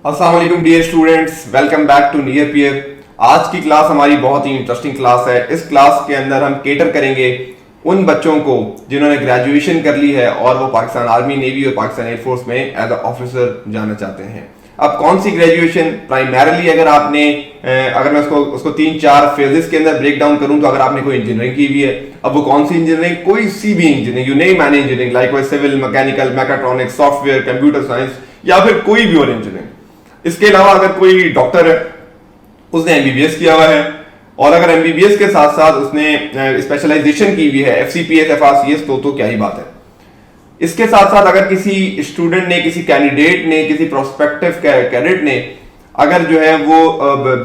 अस्सलाम वालेकुम dear students, welcome back to near peer. आज की क्लास हमारी बहुत ही इंटरेस्टिंग क्लास है। इस क्लास के अंदर हम केटर करेंगे उन बच्चों को जिन्होंने ग्रेजुएशन कर ली है और वो पाकिस्तान आर्मी, नेवी और पाकिस्तान एयरफोर्स में एज अ ऑफिसर जाना चाहते हैं। अब कौन सी ग्रेजुएशन, प्राइमरीली अगर मैं उसको 3-4 फेजेस के अंदर ब्रेक डाउन करूं तो अगर आपने कोई इंजीनियरिंग की हुई है, अब वो कौन सी इंजीनियरिंग, कोई सी भी engineering, you name any engineering, like civil, mechanical, mechatronics, software, computer science या फिर कोई भी और इंजीनियरिंग। इसके अलावा अगर कोई डॉक्टर है, उसने एमबीबीएस किया हुआ है, और अगर एमबीबीएस के साथ साथ उसने स्पेशलाइजेशन की हुई है, एफसीपीएस, एफआरसीएस, तो क्या ही बात है। इसके साथ साथ अगर किसी स्टूडेंट ने, किसी कैंडिडेट ने, किसी प्रोस्पेक्टिव कैडेट ने अगर जो है वो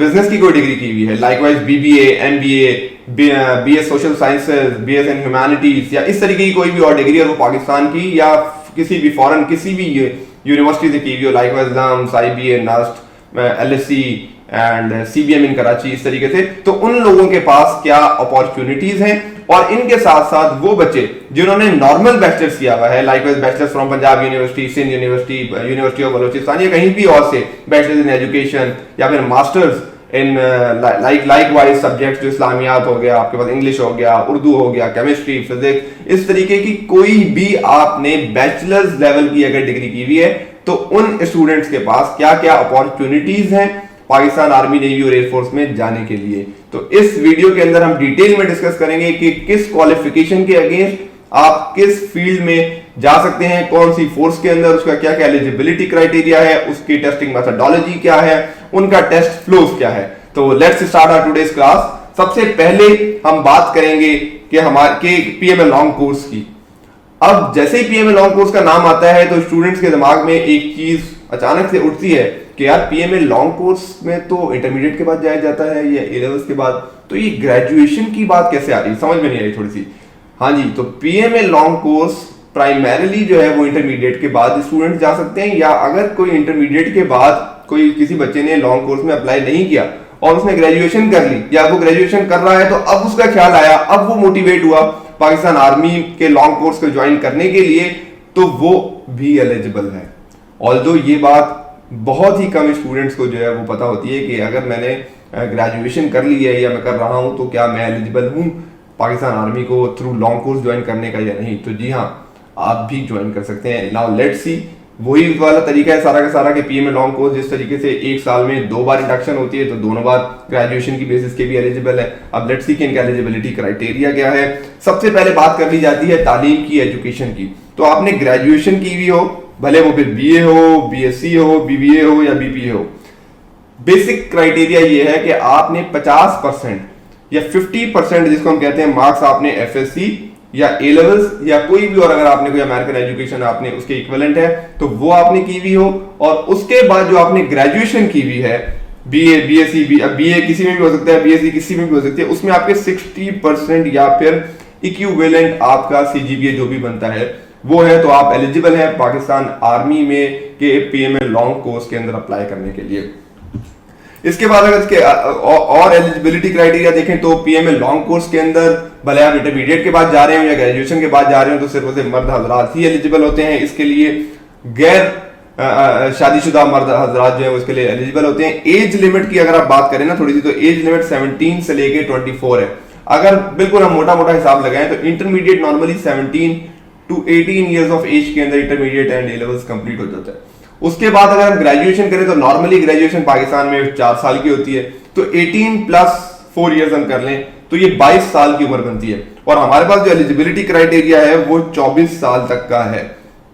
बिजनेस की कोई डिग्री की हुई है, likewise BBA, MBA, BS social sciences, BS in humanities या इस तरीके की कोई भी और डिग्री, और वो पाकिस्तान की या किसी भी फॉरेन किसी भी यूनिवर्सिटी से की हुई हो, likewise LUMS, IBA, NUST, LSC and CBM in Karachi, इस तरीके से, तो उन लोगों के पास क्या अपॉर्चुनिटीज हैं। और इनके साथ साथ वो बच्चे जिन्होंने नॉर्मल बैचलर्स किया हुआ है, likewise bachelors from Punjab University, Sindh University, University of Balochistan या कहीं भी और से बैचलर्स इन एजुकेशन या फिर मास्टर्स इन लाइकवाइज सब्जेक्ट्स, जो इस्लामियात हो गया, आपके पास इंग्लिश हो गया, उर्दू हो गया, केमिस्ट्री, फिजिक्स, इस तरीके की कोई भी आपने बैचलर्स लेवल की अगर डिग्री की हुई है, तो उन स्टूडेंट्स के पास क्या क्या अपॉर्चुनिटीज हैं पाकिस्तान आर्मी, नेवी और एयरफोर्स में जाने के लिए। तो इस वीडियो के अंदर हम डिटेल में डिस्कस करेंगे कि किस क्वालिफिकेशन के अगेंस्ट आप किस फील्ड में जा सकते हैं, कौन सी फोर्स के अंदर, उसका क्या क्या एलिजिबिलिटी क्राइटेरिया है, उसकी टेस्टिंग मेथोडोलॉजी क्या है, उनका टेस्ट फ्लोज क्या है। तो let's start our today's class. सबसे पहले हम बात करेंगे कि हमारे पीएमएल लॉन्ग कोर्स की। अब जैसे ही पीएमएल लॉन्ग कोर्स का नाम आता है तो स्टूडेंट्स के दिमाग में एक चीज अचानक से उठती है कि यार पीएमएल लॉन्ग कोर्स में तो इंटरमीडिएट के बाद जाया जाता है या ए लेवल्स के बाद, तो ये ग्रेजुएशन की बात कैसे आ रही है, समझ में नहीं आई थोड़ी सी। हाँ जी, तो पीएमएल लॉन्ग कोर्स प्राइमरीली जो है वो इंटरमीडिएट के बाद स्टूडेंट जा सकते हैं, या अगर कोई इंटरमीडिएट के बाद कोई किसी बच्चे ने लॉन्ग कोर्स में अप्लाई नहीं किया और उसने ग्रेजुएशन कर ली या वो ग्रेजुएशन कर रहा है, तो अब उसका ख्याल आया, अब वो मोटिवेट हुआ पाकिस्तान आर्मी के लॉन्ग कोर्स को ज्वाइन करने के लिए, तो वो भी एलिजिबल है। ऑल्दो ये बात बहुत ही कम स्टूडेंट्स को जो है वो पता होती है कि अगर मैंने ग्रेजुएशन कर ली है या मैं कर रहा हूं तो क्या मैं एलिजिबल हूं पाकिस्तान आर्मी को थ्रू लॉन्ग कोर्स ज्वाइन करने का या नहीं। तो जी हाँ, आप भी ज्वाइन कर सकते हैं। नाउ लेट्स सी, वही वाला तरीका है सारा का सारा कि पीएमएल लॉन्ग कोर्स जिस तरीके से एक साल में 2 बार इंडक्शन होती है, तो दोनों बार ग्रेजुएशन की बेसिस के भी एलिजिबल है। अब लेट्स सी कि इनका एलिजिबिलिटी क्राइटेरिया क्या है। सबसे पहले बात कर ली जाती है तालीम की, एजुकेशन की। तो आपने ग्रेजुएशन की हुई हो, भले वो फिर बीए हो, बीएससी हो, बीबीए हो या बीपीए हो, बेसिक क्राइटेरिया ये है कि आपने 50% या 50% जिसको हम कहते हैं मार्क्स, आपने एफएससी या ए लेवल्स या कोई भी और अगर आपने कोई अमेरिकन एजुकेशन आपने उसके इक्विवेलेंट है तो वो आपने की हुई हो, और उसके बाद जो आपने ग्रेजुएशन की हुई है, बीए, बीएससी, बीए किसी में भी हो सकता है, बीएससी किसी में भी हो सकती है, उसमें आपके 60% या फिर इक्विवेलेंट आपका सीजीपीए जो भी बनता है वो है, तो आप एलिजिबल हैं पाकिस्तान आर्मी में के पीएमएल लॉन्ग कोर्स के अंदर अप्लाई करने के लिए। इसके बाद अगर इसके और एलिजिबिलिटी क्राइटेरिया देखें तो पीएमएल लॉन्ग कोर्स के अंदर भले आप इंटरमीडिएट के बाद जा रहे हो या ग्रेजुएशन के बाद जा रहे हो तो सिर्फ और सिर्फ मर्द हजरात ही एलिजिबल होते हैं इसके लिए। गैर शादीशुदा मर्द हजरात जो है उसके लिए एलिजिबल होते हैं। एज लिमिट की अगर आप बात करें ना थोड़ी सी, तो एज लिमिट 17 से लेके 24 है। अगर बिल्कुल हम मोटा मोटा हिसाब लगाएं तो intermediate normally 17 to 18 years of age के अंदर intermediate and A levels complete हो जाता है। उसके बाद अगर हम ग्रेजुएशन करें तो नॉर्मली ग्रेजुएशन पाकिस्तान में 4 साल की होती है, तो 18+4 ईयर्स हम कर लें तो ये 22 साल की उम्र बनती है, और हमारे पास जो एलिजिबिलिटी क्राइटेरिया है वो 24 साल तक का है।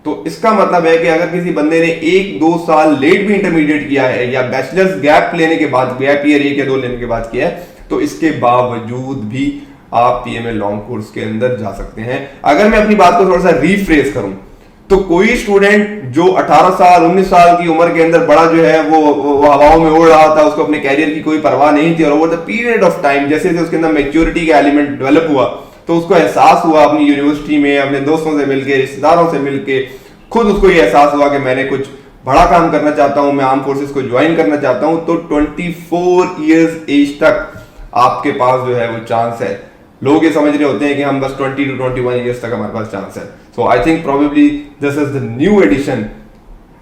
तो इसका मतलब है कि अगर किसी बंदे ने 1-2 साल लेट भी इंटरमीडिएट किया है या बैचलर्स गैप लेने के बाद, गैप ईयर 1 या 2 लेने के बाद किया है, तो इसके बावजूद भी आप पीएमएल लॉन्ग कोर्स के अंदर जा सकते हैं। अगर मैं अपनी बात को थोड़ा सा रीफ्रेज करूं तो कोई स्टूडेंट जो 18 साल 19 साल की उम्र के अंदर बड़ा जो है वो हवाओं में उड़ रहा था, उसको अपने कैरियर की कोई परवाह नहीं थी, और over the period of time जैसे जैसे उसके अंदर मैच्योरिटी का एलिमेंट डेवलप हुआ तो उसको एहसास हुआ अपनी यूनिवर्सिटी में अपने दोस्तों से मिलके, रिश्तेदारों से मिलके, खुद उसको ये एहसास हुआ कि मैंने कुछ बड़ा काम करना चाहता हूं, मैं आर्म फोर्सेस को ज्वाइन करना चाहता हूं, तो 24 ईयर्स एज तक आपके पास जो है वो चांस है। लोग ये समझ रहे होते हैं कि हम बस 20 to 21 ईयर्स तक हमारे पास चांस है। So I think probably this is the new edition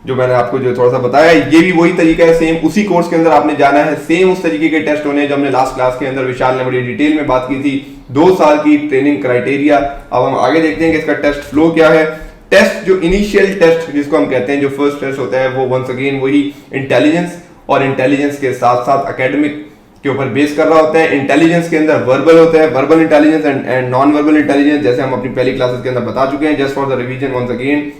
जो मैंने आपको जो थोड़ा सा बताया, ये भी वही तरीका है, सेम उसी कोर्स के अंदर आपने जाना है, सेम उस तरीके के टेस्ट होने हैं जो हमने लास्ट क्लास के अंदर विशाल ने बड़ी डिटेल में बात की थी। 2 साल की ट्रेनिंग क्राइटेरिया। अब हम आगे देखते हैं कि इसका टेस्ट फ्लो क्या है। टेस्ट, जो इनिशियल टेस्ट जिसको हम कहते हैं, जो फर्स्ट टेस्ट होता है, वो वंस अगेन वही इंटेलिजेंस, और इंटेलिजेंस के साथ साथ एकेडमिक के ऊपर बेस कर रहा होता है। इंटेलिजेंस के अंदर वर्बल होता है, verbal intelligence and non verbal intelligence, जैसे हम अपनी पहली क्लासेस के अंदर बता चुके हैं। Just for the revision once again,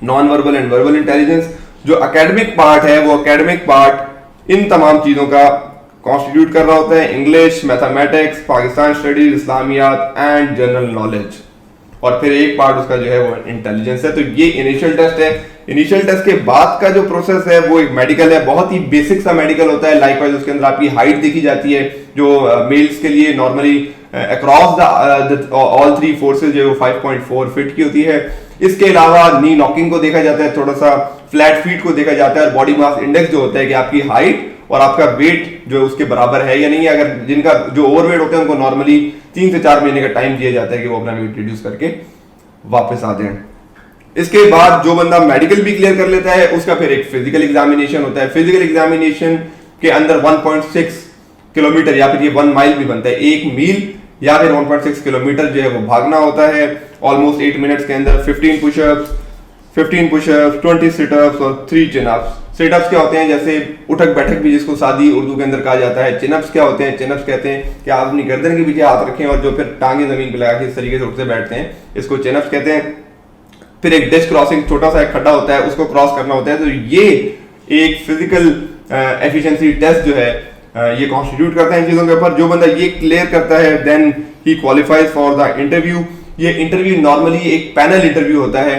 non verbal and verbal intelligence, जो एकेडमिक पार्ट है, वो एकेडमिक पार्ट इन तमाम चीजों का कॉन्स्टिट्यूट कर रहा होता है। English, mathematics, Pakistan studies, Islamiyat and general knowledge, और फिर एक पार्ट उसका जो है वो इंटेलिजेंस है। तो ये इनिशियल टेस्ट है। इनिशियल टेस्ट के बाद का जो प्रोसेस है वो एक मेडिकल है, बहुत ही बेसिक सा मेडिकल होता है। लाइकवाइज उसके अंदर आपकी हाइट देखी जाती है, जो मेल्स के लिए normally across the all 3 forces जो 5.4 फीट की होती है। इसके अलावा नी नॉकिंग को देखा जाता है, थोड़ा सा फ्लैट फीट को देखा जाता है, और बॉडी मास इंडेक्स जो होता है कि आपकी हाइट और आपका वेट जो उसके बराबर है या नहीं है। अगर जिनका जो ओवरवेट होते हैं उनको नॉर्मली 3 से 4 महीने का टाइम दिया जाता है कि वो अपना वेट रिड्यूस करके वापस आ जाए। इसके बाद जो बंदा मेडिकल भी क्लियर कर लेता है, उसका फिर एक फिजिकल एग्जामिनेशन होता है। फिजिकल एग्जामिनेशन के अंदर 1.6 किलोमीटर या फिर ये 1 माइल भी बनता है, 1 मील या फिर 1.6 किलोमीटर जो है वो भागना होता है ऑलमोस्ट 8 मिनट्स के अंदर। 15 पुशअप्स, 20 सिटअप्स और 3 चिनअप्स। सिटअप्स क्या होते हैं, जैसे उठक बैठक भी जिसको सादी उर्दू के अंदर कहा जाता है। चिनअप्स क्या होते हैं, चिनअप्स कहते हैं कि आप अपनी गर्दन के पीछे हाथ रखें और जो फिर टांगे जमीन पे लगा के इस तरीके से उठते बैठते हैं, इसको चिनअप्स कहते हैं। फिर एक डिस्क क्रॉसिंग, छोटा सा एक खड्डा होता है, उसको क्रॉस करना होता है। तो ये एक फिजिकल एफिशिएंसी टेस्ट जो है ये कॉन्स्टिट्यूट करता है इन चीजों के ऊपर। जो बंदा ये क्लियर करता है then he qualifies for the interview. ये इंटरव्यू नॉर्मली एक पैनल इंटरव्यू होता है,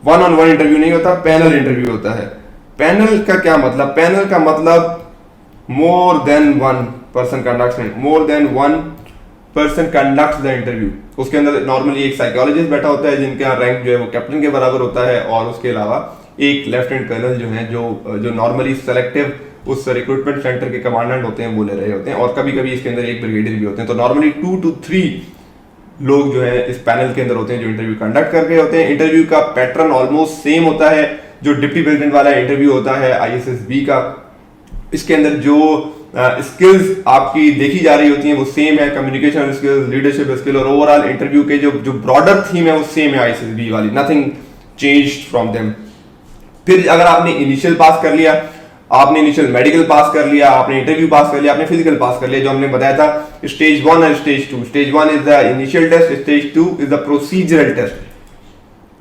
1-on-1 इंटरव्यू नहीं होता, पैनल इंटरव्यू होता है। पैनल का क्या मतलब, पैनल का मतलब more than one person conducts the interview. उसके अंदर नॉर्मली एक साइकोलॉजिस्ट बैठा होता है जिनका रैंक जो है वो कैप्टन के बराबर होता है, और उसके अलावा एक लेफ्टिनेंट कर्नल जो है जो नॉर्मली सेलेक्टिव उस रिक्रूटमेंट सेंटर के कमांडेंट होते हैं वो ले रहे होते हैं, और कभी कभी इसके अंदर एक ब्रिगेडियर भी होते हैं। तो नॉर्मली 2 to 3 लोग जो है इस पैनल के अंदर होते हैं जो इंटरव्यू कंडक्ट कर रहे होते हैं। इंटरव्यू का पैटर्न ऑलमोस्ट सेम होता है जो डिप्टी प्रेसिडेंट वाला इंटरव्यू होता है ISSB का। इसके अंदर जो स्किल्स आपकी देखी जा रही होती हैं वो सेम है, कम्युनिकेशन स्किल्स, लीडरशिप स्किल, और ओवरऑल इंटरव्यू के जो ब्रॉडर थीम है वो सेम है ISSB वाली, नथिंग चेंज्ड फ्रॉम देम। फिर अगर आपने इनिशियल पास कर लिया, आपने इनिशियल मेडिकल पास कर लिया, आपने इंटरव्यू पास कर लिया, आपने फिजिकल पास कर लिया, जो हमने बताया था स्टेज 1 और stage 2। Stage 1 is the initial test, stage 2 is the procedural test,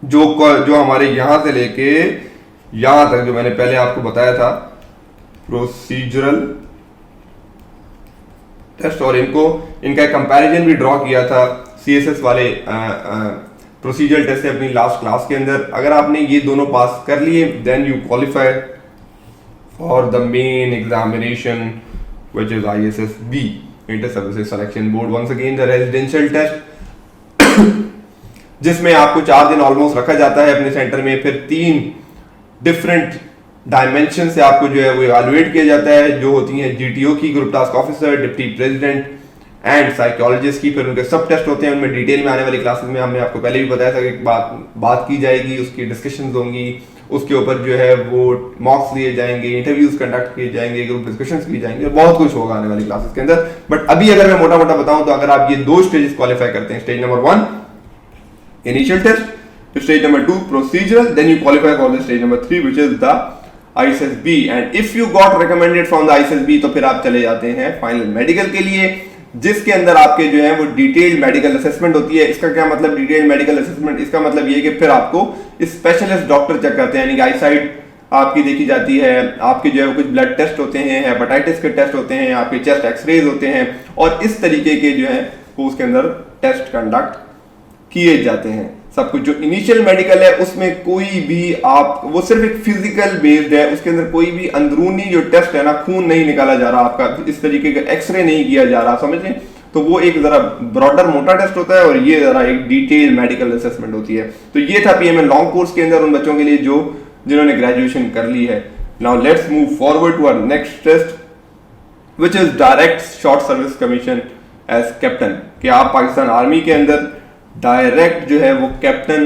जो हमारे यहां से लेके यहां तक जो मैंने पहले आपको बताया था प्रोसीजरल टेस्ट, और इनका कंपैरिजन भी ड्रॉ किया था CSS वाले प्रोसीजरल टेस्ट से अपनी लास्ट क्लास के अंदर। अगर आपने ये दोनों पास कर लिए then you qualify for the main examination which is ISSB, inter services selection board. Once again the residential test जिसमें आपको 4 दिन ऑलमोस्ट रखा जाता है अपने सेंटर में। फिर 3 डिफरेंट डायमेंशन से आपको जो है वो इवैल्यूएट किया जाता है, जो होती हैं GTO की, group task officer, deputy president and psychologist की। फिर उनके सब टेस्ट होते हैं, उनमें डिटेल में आने वाली क्लासेस में हमने आपको पहले भी बताया था कि बात की जाएगी, उसकी डिस्कशंस होंगी, उसके ऊपर जो है वो मॉक्स लिए जाएंगे, इंटरव्यूज कंडक्ट किए जाएंगे, ग्रुप डिस्कशंस किए जाएंगे, बहुत कुछ होगा आने वाली क्लासेस के अंदर। बट अभी अगर मैं मोटा मोटा बताऊं तो अगर आप ये 2 स्टेजेस क्वालिफाई करते हैं, stage number 1 initial test, stage number 2 procedural, then you qualify for the stage number 3 which is the ISSB, and if you got recommended from the ISSB तो फिर आप चले जाते हैं फाइनल मेडिकल के लिए, जिसके अंदर आपके जो है वो डिटेल्ड मेडिकल असेसमेंट होती है। इसका क्या मतलब डिटेल्ड मेडिकल असेसमेंट, इसका मतलब ये कि फिर आपको स्पेशलिस्ट डॉक्टर चेक करते हैं, यानी कि आईसाइट आपकी देखी जाती है, आपके जो है कुछ ब्लड टेस्ट होते हैं, हेपेटाइटिस के टेस्ट होते हैं, आपके चेस्ट एक्सरेज होते हैं, और इस तरीके के जो है वो उसके अंदर टेस्ट कंडक्ट किए जाते हैं सब कुछ। जो इनिशियल मेडिकल है उसमें कोई भी आप, वो सिर्फ एक फिजिकल बेस्ड है, उसके अंदर कोई भी अंदरूनी जो टेस्ट है ना, खून नहीं निकाला जा रहा आपका, इस तरीके का एक्सरे नहीं किया जा रहा, समझ लें। तो वो एक जरा ब्रॉडर मोटा टेस्ट होता है और ये जरा एक डिटेल मेडिकल असेसमेंट होती है। तो ये था PML लॉन्ग कोर्स के अंदर उन बच्चों के लिए जिन्होंने ग्रेजुएशन कर ली है। Now let's move forward to our next test which is direct short service commission as captain, कि आप पाकिस्तान आर्मी के अंदर डायरेक्ट जो है वो कैप्टन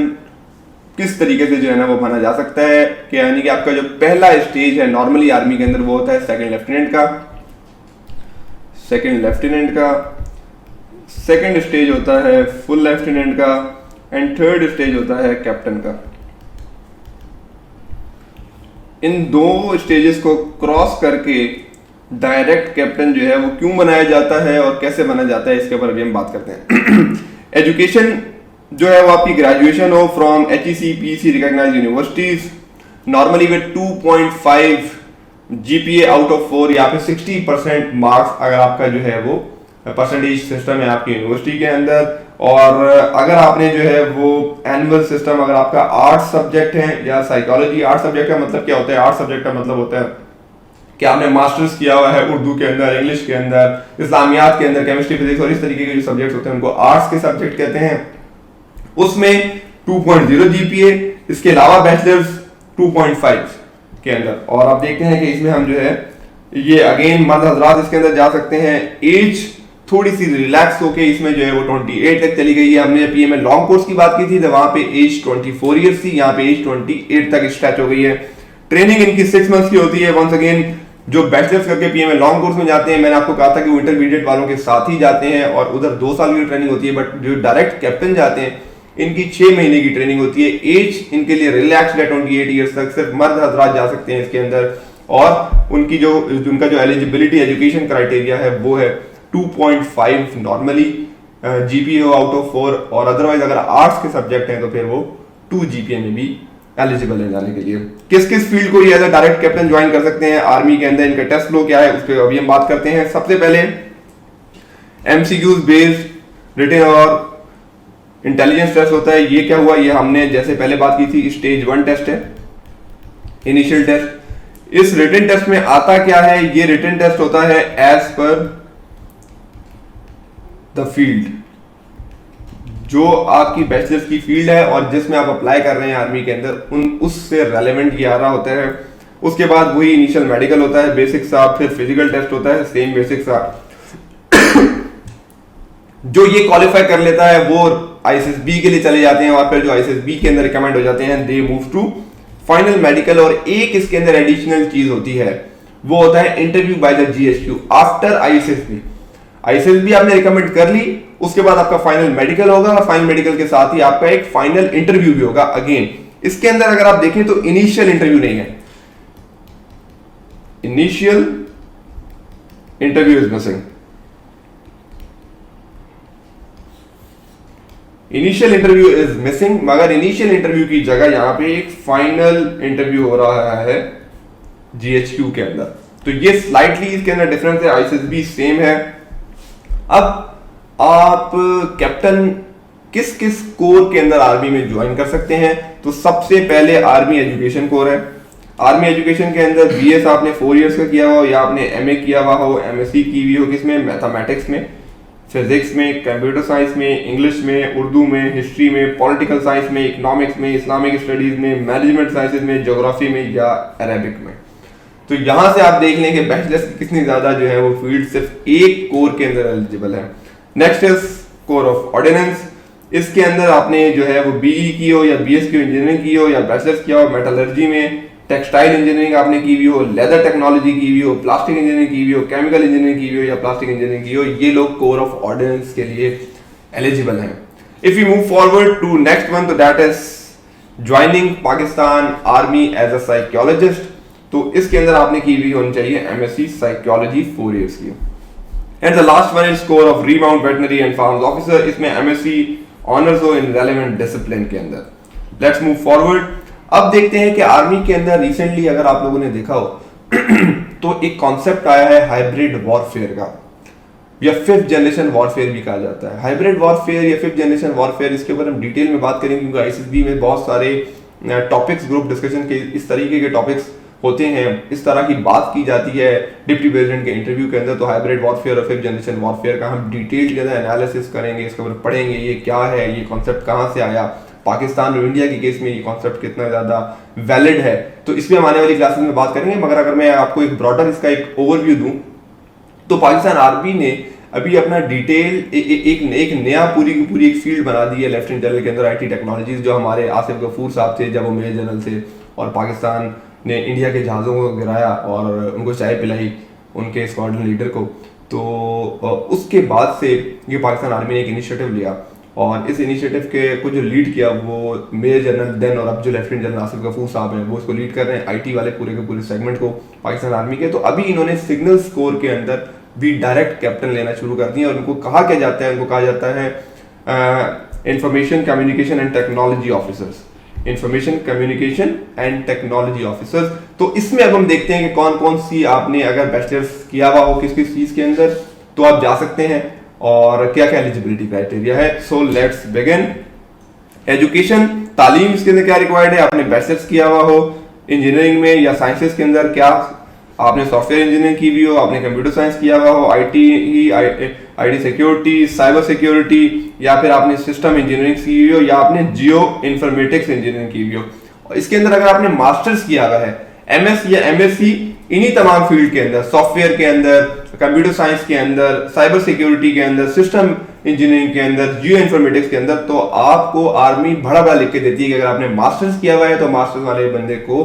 किस तरीके से जो है ना वो बना जा सकता है, कि यानी कि आपका जो पहला स्टेज है नॉर्मली आर्मी के अंदर वो होता है सेकंड लेफ्टिनेंट का, सेकंड स्टेज होता है फुल लेफ्टिनेंट का, एंड थर्ड स्टेज होता है कैप्टन का। इन दो स्टेजेस को क्रॉस करके डायरेक्ट कैप्टन जो है वो क्यों बनाया जाता है और कैसे बना जाता है, इसके ऊपर अभी हम बात करते हैं। एजुकेशन जो है वो आपकी ग्रेजुएशन हो from HEC PEC recognised universities, normally with 2.5 GPA out of 4 या फिर 60% मार्क्स अगर आपका जो है वो परसेंटेज सिस्टम है आपकी यूनिवर्सिटी के अंदर। और अगर आपने जो है वो एनुअल सिस्टम, अगर आपका आर्ट्स सब्जेक्ट है या साइकोलॉजी, आर्ट्स सब्जेक्ट का मतलब क्या होता है, आर्ट्स सब्जेक्ट का मतलब होता है कि आपने मास्टर्स किया हुआ है उर्दू के अंदर, इंग्लिश के अंदर, इस्लामियात के अंदर, केमिस्ट्री, फिजिक्स और इस तरीके के जो सब्जेक्ट्स होते हैं उनको आर्ट्स के सब्जेक्ट कहते हैं। उसमें 2.0 GPA, इसके अलावा बैचलर्स 2.5 के अंदर। और आप देखते हैं कि इसमें हम जो है ये अगेन मर्द हजरात इसके अंदर जा सकते हैं। एज थोड़ी सी रिलैक्स होके इसमें जो है वो 28 तक चली गई है। हमने PMA लॉन्ग कोर्स की बात की थी तो वहां पे एज 24 ईयर्स थी, यहाँ पे एज 28 तक स्ट्रेच हो गई है। ट्रेनिंग इनकी 6 मंथ्स की होती है। वंस अगेन जो बैचलर्स करके PMA लॉन्ग कोर्स में जाते हैं, मैंने आपको कहा था कि वो इंटरमीडिएट वालों के साथ ही जाते हैं और उधर 2 साल की ट्रेनिंग होती है। बट जो डायरेक्ट कैप्टन जाते हैं इनकी 6 महीने की ट्रेनिंग होती है। एज इनके लिए रिलैक्स्ड है 28 ईयर्स तक, सिर्फ मर्द हजरात जा सकते हैं इसके अंदर। और उनका जो एलिजिबिलिटी एजुकेशन क्राइटेरिया है वो है 2.5 नॉर्मली GPA हो आउट ऑफ 4, और अदरवाइज अगर आर्ट्स के सब्जेक्ट हैं तो फिर वो 2 GPA में भी एलिजिबल है जाने के लिए। किस किस फील्ड को ये एज डायरेक्ट कैप्टन ज्वाइन कर सकते हैं आर्मी के अंदर, इनका टेस्ट फ्लो क्या है उस पर अभी हम बात करते हैं। सबसे पहले MCQs बेस्ड रिटन और इंटेलिजेंस टेस्ट होता है। ये क्या हुआ, ये हमने जैसे पहले बात की थी स्टेज 1 टेस्ट है, इनिशियल टेस्ट। इस रिटन टेस्ट में आता क्या है, ये रिटन टेस्ट होता है एज पर द फील्ड, जो आपकी बैचलर्स की फील्ड है और जिसमें आप अप्लाई कर रहे हैं आर्मी के अंदर उससे रेलेवेंट ये आ रहा होता है। उसके बाद वही इनिशियल मेडिकल होता है बेसिक सा, फिर फिजिकल टेस्ट होता है सेम बेसिक सा। जो ये क्वालिफाई कर लेता है वो ISSB के लिए चले जाते हैं और फिर जो ISSB के अंदर रिकमेंड हो जाते हैं they move to final medical. और एक इसके अंदर एडिशनल चीज होती है वो होता है interview by the GSQ after ISSB आपने रिकमेंड कर ली, उसके बाद आपका फाइनल मेडिकल होगा और फाइनल मेडिकल के साथ ही आपका एक फाइनल इंटरव्यू भी होगा। अगेन इसके अंदर अगर आप देखें तो इनिशियल इंटरव्यू नहीं है, initial interview is missing. Initial interview is missing, मगर इनिशियल इंटरव्यू की जगह यहां पे एक फाइनल इंटरव्यू हो रहा है GHQ के अंदर। तो ये स्लाइटली इसके अंदर डिफरेंस है, ISSB सेम है। अब आप कैप्टन किस किस कोर के अंदर आर्मी में ज्वाइन कर सकते हैं, तो सबसे पहले आर्मी एजुकेशन कोर है। आर्मी एजुकेशन के अंदर BS आपने 4 इयर्स का किया हो या आपने MA किया हुआ हो, MSc की हुई हो, किसमें, मैथमेटिक्स में, फिजिक्स में, कंप्यूटर साइंस में, इंग्लिश में, उर्दू में, हिस्ट्री में, पॉलिटिकल साइंस में, इकोनॉमिक्स में, इस्लामिक स्टडीज में, मैनेजमेंट साइंसेज में, ज्योग्राफी में या अरेबिक में। तो यहां से आप देख लें कि बैचलर्स की कितनी ज्यादा जो है वो फील्ड सिर्फ एक कोर के अंदर एलिजिबल है। Next is corps of ordnance. इसके अंदर आपने जो है वो BE की हो या BS की इंजीनियरिंग की हो या बैचलर्स किया हो मेटलर्जी में, टेक्सटाइल इंजीनियरिंग आपने की हुई हो, लेदर टेक्नोलॉजी की हुई हो, प्लास्टिक इंजीनियरिंग की हुई हो, केमिकल इंजीनियरिंग की हुई हो या प्लास्टिक इंजीनियरिंग की हो, ये लोग कोर ऑफ ऑर्डिनेंस के लिए एलिजिबल हैं। If you move forward to next one, तो that is joining Pakistan army as a psychologist. तो इसके अंदर आपने की हुई होनी चाहिए MSc साइकोलॉजी 4 इयर्स की। And the last one is corps of remount veterinary and farms officer. इसमें MSc ऑनर्स हो इन रेलेवेंट डिसिप्लिन के अंदर। Let's move forward. अब देखते हैं कि आर्मी के अंदर रिसेंटली अगर आप लोगों ने देखा हो तो एक कॉन्सेप्ट आया है हाइब्रिड वॉरफेयर का, या 5th जनरेशन वॉरफेयर भी कहा जाता है। हाइब्रिड वॉरफेयर या 5th जनरेशन वॉरफेयर, इसके ऊपर हम डिटेल में बात करेंगे क्योंकि ISSB में बहुत सारे टॉपिक्स, ग्रुप डिस्कशन के इस तरीके के टॉपिक्स होते हैं, इस तरह की बात की जाती है डिप्टी प्रेसिडेंट के इंटरव्यू के अंदर। तो हाइब्रिड वॉरफेयर और 5th जनरेशन वॉरफेयर का हम डिटेल के अंदर एनालिसिस करेंगे, इसके ऊपर पढ़ेंगे ये क्या है, ये कॉन्सेप्ट कहाँ से आया, पाकिस्तान और इंडिया के केस में ये कॉन्सेप्ट कितना ज्यादा वैलिड है। तो इसमें हम आने वाली क्लासेस में बात करेंगे। मगर अगर मैं आपको एक ब्रॉडर इसका एक ओवरव्यू दूं तो पाकिस्तान आर्मी ने अभी अपना डिटेल एक नया पूरी की पूरी एक फील्ड बना दी है लेफ्टिनेंट जनरल के अंदर IT टेक्नोलॉजीज, जो हमारे आसिफ गफूर साहब थे जब वो मेजर जनरल थे और पाकिस्तान ने इंडिया के जहाज़ों को गिराया और उनको चाय पिलाई उनके स्क्वाड्रन लीडर को। तो उसके बाद से ये पाकिस्तान आर्मी ने एक इनिशिएटिव लिया और इस इनिशिएटिव के को जो लीड किया वो मेजर जनरल देन और अब जो लेफ्टिनेंट जनरल आसिफ गफूर साहब हैं वो इसको लीड कर रहे हैं, IT वाले पूरे के पूरे सेगमेंट को पाकिस्तान आर्मी के। तो अभी इन्होंने सिग्नल कोर के अंदर भी डायरेक्ट कैप्टन लेना शुरू कर दिए और उनको कहा क्या जाता है, उनको कहा जाता है information communication and technology officers, information communication and technology officers. तो इसमें अब हम देखते हैं कि कौन कौन सी आपने अगर बैचलर्स किया हुआ हो किस किस चीज के अंदर तो आप जा सकते हैं और क्या क्या एलिजिबिलिटी क्राइटेरिया है। So let's begin. एजुकेशन, तालीम इसके अंदर क्या रिक्वायर्ड है, आपने बैचलर्स किया हुआ हो इंजीनियरिंग में या साइंसेस के अंदर, क्या आपने सॉफ्टवेयर इंजीनियरिंग की भी हो, आपने कंप्यूटर साइंस किया हुआ हो, IT सिक्योरिटी, साइबर सिक्योरिटी, या फिर आपने सिस्टम इंजीनियरिंग की हुई हो या आपने जियो इन्फॉर्मेटिक्स इंजीनियरिंग की हुई हो। और इसके अंदर अगर आपने मास्टर्स किया हुआ है MS या MSc इन्हीं तमाम फील्ड के अंदर, सॉफ्टवेयर के अंदर, कंप्यूटर साइंस के अंदर, साइबर सिक्योरिटी के अंदर, सिस्टम इंजीनियरिंग के अंदर, जियो इन्फॉर्मेटिक्स के अंदर, तो आपको आर्मी बड़ा बड़ा लिख के देती है कि अगर आपने मास्टर्स किया हुआ है तो मास्टर्स वाले बंदे को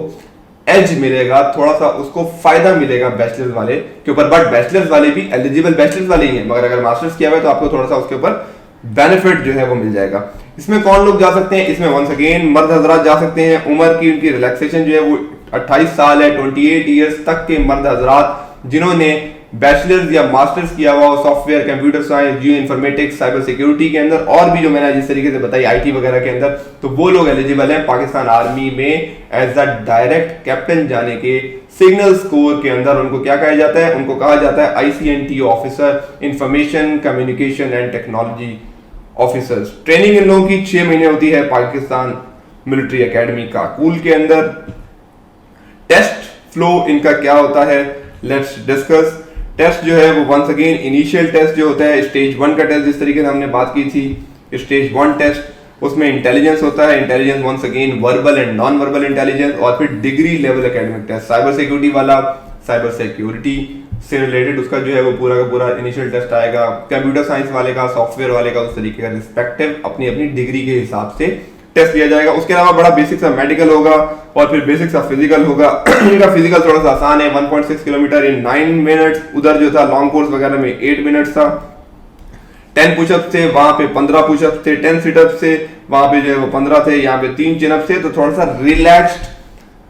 एज मिलेगा, थोड़ा सा उसको फायदा मिलेगा बैचलर्स वाले के ऊपर। बट बैचलर्स वाले भी एलिजिबल बैचलर्स वाले ही हैं, मगर अगर मास्टर्स किया हुआ है तो आपको थोड़ा सा उसके ऊपर बेनिफिट जो है वो मिल जाएगा। इसमें कौन लोग जा सकते हैं, इसमें वंस अगेन मर्द हजरात जा सकते हैं। उम्र की उनकी रिलैक्सेशन जो है वो 28 साल है, 28 ईयर्स तक के मर्द हजरात जिन्होंने बैचलर्स या मास्टर्स किया हुआ हो software, computer science, geo informatics, cyber security के अंदर और भी जो मैंने जिस तरीके से बताई IT वगैरह के अंदर, तो वो लोग एलिजिबल हैं पाकिस्तान आर्मी में एज अ डायरेक्ट कैप्टन जाने के। सिग्नल कोर के अंदर उनको क्या कहा जाता है, उनको कहा जाता है ICNT officer, information communication and technology officers. Training in लोगों की 6 महीने होती है पाकिस्तान मिलिट्री एकेडमी काकूल के अंदर। टेस्ट फ्लो इनका क्या होता है, लेट्स डिस्कस। टेस्ट जो है वो वंस अगेन इनिशियल टेस्ट जो होता है, स्टेज 1 का टेस्ट जिस तरीके से हमने बात की थी, स्टेज 1 टेस्ट उसमें इंटेलिजेंस होता है, intelligence once again verbal and non verbal intelligence, और फिर degree level academic test. Cyber security वाला साइबर सिक्योरिटी से रिलेटेड उसका जो है वो पूरा का पूरा इनिशियल टेस्ट आएगा। कंप्यूटर साइंस वाले का, सॉफ्टवेयर वाले का उस तरीके का रिस्पेक्टिव अपनी अपनी डिग्री के हिसाब से टेस्ट लिया जाएगा। उसके अलावा बड़ा बेसिक सा मेडिकल होगा और फिर बेसिक सा फिजिकल होगा। इनका फिजिकल थोड़ा सा आसान है, 1.6 किलोमीटर इन 9 मिनट्स। उधर जो था लॉन्ग कोर्स वगैरह में 8 मिनट्स था। 10 पुशअप थे, वहां पे 15 पुशअप थे। 10 सिटअप से वहां पे जो है वो 15 थे, यहाँ पे 3 चिनअप थे। तो थोड़ा सा रिलैक्स्ड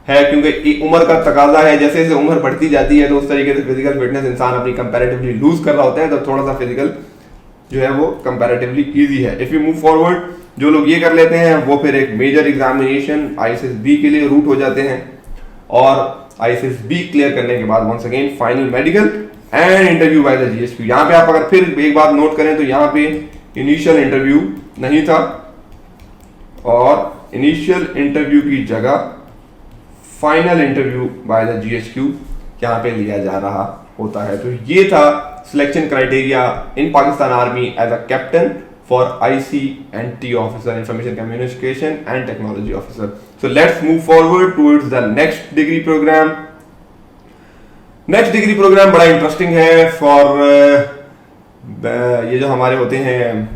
है क्योंकि उम्र का तकाजा है, जैसे जैसे उम्र बढ़ती जाती है तो उस तरीके से फिजिकल फिटनेस इंसान अपनी कंपैरेटिवली लूज कर रहा होता है, तो थोड़ा सा फिजिकल जो है वो कंपैरेटिवली इजी है। इफ यू मूव फॉरवर्ड, जो लोग ये कर लेते हैं वो फिर एक मेजर एग्जामिनेशन ISSB के लिए रूट हो जाते हैं और ISSB क्लियर करने के बाद once again final medical and interview by the GSP। यहाँ पे आप अगर फिर एक बात नोट करें तो यहाँ पे इनिशियल इंटरव्यू नहीं था और इनिशियल इंटरव्यू की जगह final interview by the GHQ यहाँ पे लिया जा रहा होता है। तो ये था selection criteria in Pakistan army as a captain for ICNT officer, information communication and technology officer. So let's move forward towards the next degree program. Next degree program बड़ा इंटरेस्टिंग है for ये जो हमारे होते हैं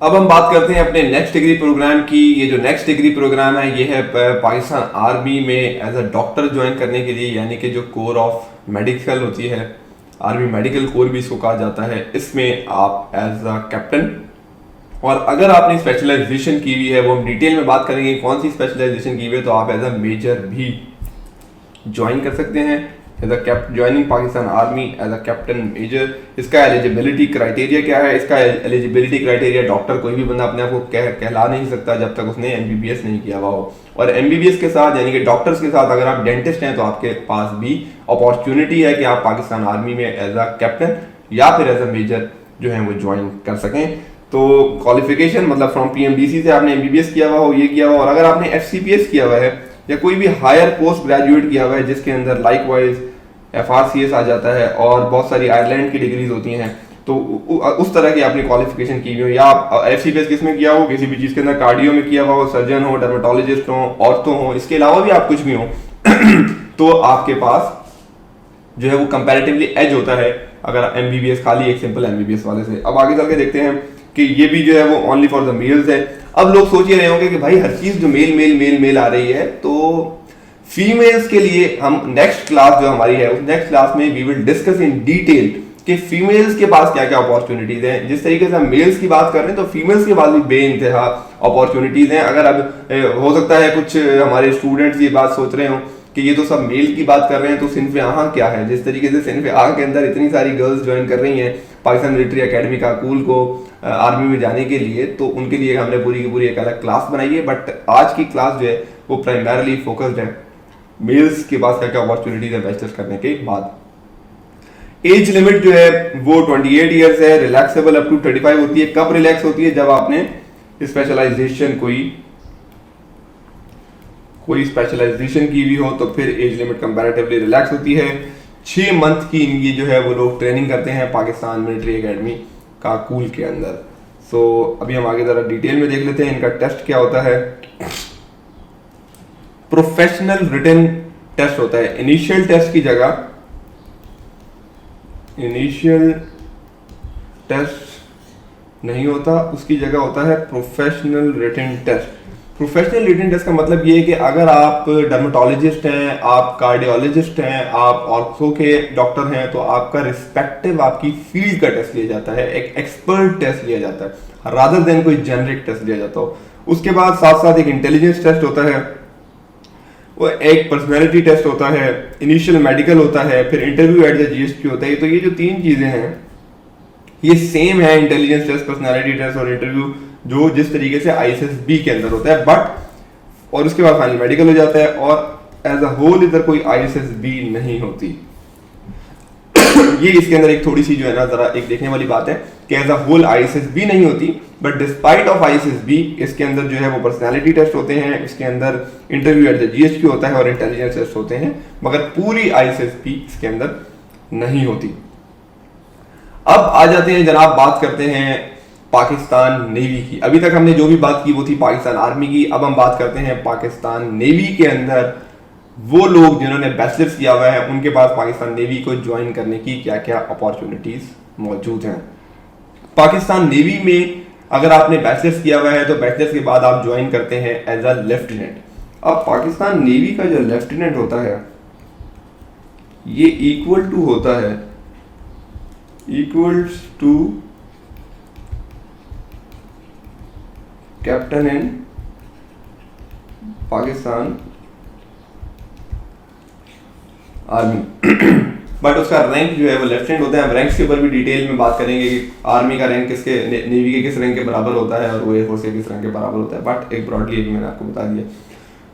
अब हम बात करते हैं अपने नेक्स्ट डिग्री प्रोग्राम की। ये जो नेक्स्ट डिग्री प्रोग्राम है ये है पाकिस्तान आर्मी में एज अ डॉक्टर ज्वाइन करने के लिए, यानी कि जो कोर ऑफ मेडिकल होती है, आर्मी मेडिकल कोर भी इसको कहा जाता है। इसमें आप एज अ कैप्टन, और अगर आपने स्पेशलाइजेशन की हुई है, वो हम डिटेल में बात करेंगे कौन सी स्पेशलाइजेशन की हुई है, तो आप एज अ मेजर भी ज्वाइन कर सकते हैं as a joining Pakistan army as a captain major. इसका एलिजिबिलिटी क्राइटेरिया क्या है? इसका एलिजिबिलिटी क्राइटेरिया, डॉक्टर कोई भी बंदा अपने आप को कहला नहीं सकता जब तक उसने MBBS नहीं किया हुआ हो। और MBBS के साथ यानी कि डॉक्टर्स के साथ अगर आप डेंटिस्ट हैं तो आपके पास भी अपॉर्चुनिटी है कि आप पाकिस्तान आर्मी में एज अ कैप्टन या फिर एज अ मेजर जो है वो ज्वाइन कर सकें। तो क्वालिफिकेशन मतलब फ्रॉम PMDC से आपने MBBS किया हुआ हो, ये किया हुआ, और अगर आपने FCPS किया हुआ है या कोई भी हायर पोस्ट ग्रेजुएट किया हुआ है जिसके अंदर लाइक वाइज FRCS आ जाता है और बहुत सारी आयरलैंड की डिग्रीज होती हैं, तो उस तरह की आपने क्वालिफिकेशन की हुई हो, या आप FCPS किस में किया हो, किसी भी चीज़ के अंदर कार्डियो में किया हुआ हो, सर्जन हो, डर्मेटोलॉजिस्ट हो, ऑर्थो हो, इसके अलावा भी आप कुछ भी हो तो आपके पास जो है वो कंपैरेटिवली एज होता है अगर MBBS खाली एक सिंपल MBBS वाले से। अब आगे चल के देखते हैं कि ये भी जो है वो ओनली फॉर द मेल्स है। अब लोग सोच ही रहे होंगे कि भाई हर चीज जो मेल मेल मेल मेल आ रही है, तो फीमेल्स के लिए हम नेक्स्ट क्लास जो हमारी है उस नेक्स्ट क्लास में we will discuss in detail कि फीमेल्स के पास क्या क्या अपॉर्चुनिटीज हैं। जिस तरीके से हम मेल्स की बात कर रहे हैं तो फीमेल्स के पास भी बेइंतहा अपॉर्चुनिटीज हैं। अगर अब हो सकता है कुछ हमारे स्टूडेंट्स ये बात सोच रहे हो कि ये तो सब मेल की बात कर रहे हैं, तो सिंफ आहा क्या है। जिस तरीके से सिंफ आहा के अंदर इतनी सारी गर्ल्स ज्वाइन कर रही हैं पाकिस्तान मिलिट्री एकेडमी काकूल को आर्मी में जाने के लिए, तो उनके लिए हमने पूरी की पूरी एक अलग क्लास बनाई है। बट आज की क्लास जो है वो प्राइमरली फोकस्ड है मेल्स के पास क्या क्या अपॉर्चुनिटीज है बैचलर्स करने के बाद। एज लिमिट जो है वो 28 ईयर्स है, रिलैक्सेबल अप टू 35 होती है। कब रिलैक्स होती है? जब आपने स्पेशलाइजेशन कोई स्पेशलाइजेशन की भी हो तो फिर एज लिमिट कंपैरेटिवली रिलैक्स होती है। 6 मंथ की इनकी जो है वो लोग ट्रेनिंग करते हैं पाकिस्तान मिलिट्री एकेडमी काकूल के अंदर। सो अभी हम आगे जरा डिटेल में देख लेते हैं इनका टेस्ट क्या होता है। प्रोफेशनल रिटन टेस्ट होता है। इनिशियल टेस्ट की जगह इनिशियल टेस्ट नहीं होता, उसकी जगह होता है professional written test. Professional written test का मतलब ये है कि अगर आप डर्मेटोलॉजिस्ट हैं, आप कार्डियोलॉजिस्ट हैं, आप ऑर्थो के डॉक्टर हैं, तो आपका रिस्पेक्टिव आपकी फील्ड का टेस्ट लिया जाता है, एक एक्सपर्ट टेस्ट लिया जाता है रादर देन कोई जेनरिक टेस्ट लिया जाता हो। उसके बाद साथ साथ एक इंटेलिजेंस टेस्ट होता है, वो एक पर्सनैलिटी टेस्ट होता है, इनिशियल मेडिकल होता है, फिर इंटरव्यू एट द GST होता है। तो ये जो 3 चीजें हैं ये सेम है, इंटेलिजेंस टेस्ट, पर्सनैलिटी टेस्ट और इंटरव्यू, जो जिस तरीके से ISSB के अंदर होता है। बट और उसके बाद फाइनल मेडिकल हो जाता है और एज अ होल इधर कोई ISSB नहीं होती। ये इसके अंदर एक थोड़ी सी जो है ना जरा एक देखने वाली बात है कि एज अ होल ISSB नहीं होती, बट डिस्पाइट ऑफ ISSB इसके अंदर जो है वो पर्सनालिटी टेस्ट होते हैं, इसके अंदर इंटरव्यू एट द GST होता है और इंटेलिजेंस टेस्ट होते हैं, मगर पूरी ISSB इसके अंदर नहीं होती। अब आ जाते हैं जनाब, बात करते हैं पाकिस्तान नेवी की। अभी तक हमने जो भी बात की वो थी पाकिस्तान आर्मी की। अब हम बात करते हैं पाकिस्तान नेवी के अंदर वो लोग जिन्होंने बैचलर्स किया हुआ है उनके पास पाकिस्तान नेवी को ज्वाइन करने की क्या क्या अपॉर्चुनिटीज मौजूद हैं। पाकिस्तान नेवी में अगर आपने बैचलर्स किया हुआ है तो बैचलर्स के बाद आप ज्वाइन करते हैं एज अ लेफ्टिनेंट। अब पाकिस्तान नेवी का जो लेफ्टिनेंट होता है ये equal to captain in Pakistan army but उसका रैंक जो है वो लेफ्टिनेंट होता है। हम रैंक्स के ऊपर भी डिटेल में बात करेंगे कि आर्मी का रैंक किसके, नेवी के किस रैंक के बराबर होता है और वो एयरफोर्स के किस रैंक के बराबर होता है। बट एक ब्रॉडली अभी मैंने आपको बता दिया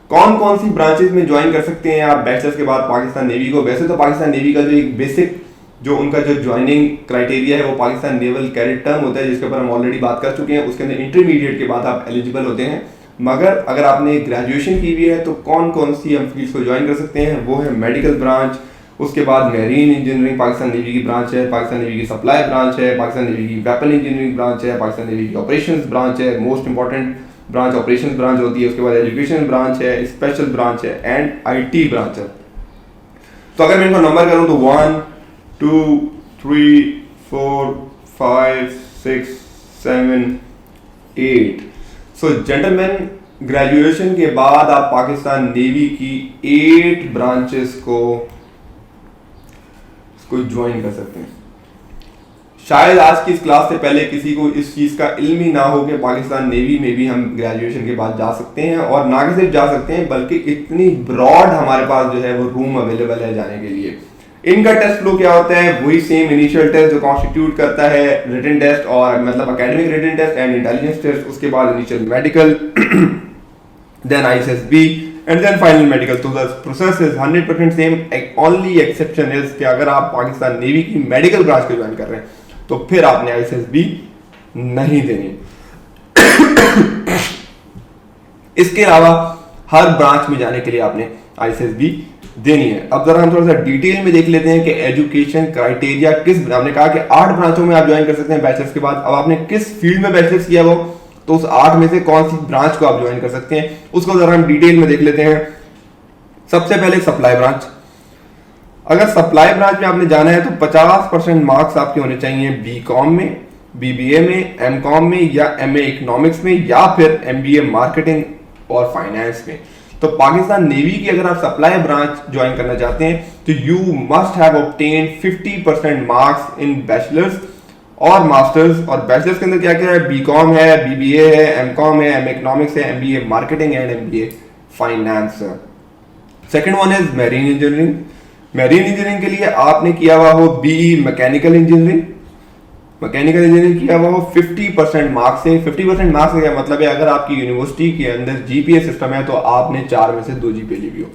कौन कौन सी ब्रांचेस में ज्वाइन कर सकते हैं आप बैचलर्स के बाद पाकिस्तान नेवी को। वैसे तो पाकिस्तान नेवी का जो एक बेसिक जो उनका जो ज्वाइनिंग क्राइटेरिया है वो पाकिस्तान नेवल कैडेट टर्म होता है, जिसके ऊपर हम ऑलरेडी बात कर चुके हैं। उसके अंदर इंटरमीडिएट के बाद आप एलिजिबल होते हैं, मगर अगर आपने ग्रेजुएशन की हुई है तो कौन कौन सी हम फील्ड्स को ज्वाइन कर सकते हैं वो है मेडिकल ब्रांच, उसके बाद मेरीन इंजीनियरिंग पाकिस्तान नेवी की ब्रांच है, पाकिस्तान नेवी की सप्लाई ब्रांच है, पाकिस्तान नेवी की वेपन इंजीनियरिंग ब्रांच है, पाकिस्तान नेवी की ऑपरेशंस ब्रांच है, most important branch operations branch होती है, उसके बाद एजुकेशन ब्रांच है, स्पेशल ब्रांच है एंड IT ब्रांच है। तो अगर मैं इनको नंबर करूं तो 1 2 3 4 5 6 7 8। सो जेंटलमैन, ग्रेजुएशन के बाद आप पाकिस्तान नेवी की 8 ब्रांचेस को ज्वाइन कर सकते हैं। शायद आज की इस क्लास से पहले किसी को इस चीज का इल्म ही ना हो कि पाकिस्तान नेवी में भी हम ग्रेजुएशन के बाद जा सकते हैं, और ना कि सिर्फ जा सकते हैं बल्कि इतनी ब्रॉड हमारे पास जो है वो रूम अवेलेबल है जाने के लिए। इनका टेस्ट फ्लो क्या होता है, वही सेम इनिशियल टेस्ट जो कॉन्स्टिट्यूट करता है रिटन टेस्ट और मतलब academic written test and intelligence test, उसके बाद initial medical then ISSB and then final medical. तो the process is 100% same. Only exception is कि अगर आप पाकिस्तान नेवी की मेडिकल ब्रांच को ज्वाइन कर रहे हैं तो फिर आपने ISSB नहीं देनी। इसके अलावा हर ब्रांच में जाने के लिए आपने ICSB देनी है। अब जरा हम थोड़ा सा डिटेल में देख लेते हैं कि एजुकेशन क्राइटेरिया किस, हमने कहा कि 8 ब्रांचों में आप ज्वाइन कर सकते हैं बैचलर्स के बाद। अब आपने किस फील्ड में बैचलर्स किया वो, तो उस 8 में से कौन सी ब्रांच को आप ज्वाइन कर सकते हैं उसको जरा हम डिटेल में देख लेते हैं। सबसे पहले सप्लाई ब्रांच। अगर सप्लाई ब्रांच में आपने जाना है तो 50% मार्क्स आपके होने चाहिए BCom में, BBA में, MCom में या MA इकोनॉमिक्स में या फिर MBA मार्केटिंग और फाइनेंस में। तो पाकिस्तान नेवी की अगर आप सप्लाई ब्रांच ज्वाइन करना चाहते हैं तो you must have obtain 50% marks in bachelors और मास्टर्स। और बैचलर्स के अंदर क्या क्या है, BCom है, BBA है, MCom है, MA इकोनॉमिक्स है, MBA marketing and MBA finance है। Second one is marine engineering. Marine engineering के लिए आपने किया हुआ हो BE mechanical engineering, mechanical engineering किया हुआ हो 50% मार्क्स से। 50% मार्क्स का क्या मतलब है, अगर आपकी यूनिवर्सिटी के अंदर GPA सिस्टम है तो आपने 4 में से 2 GPA ली हुई हो।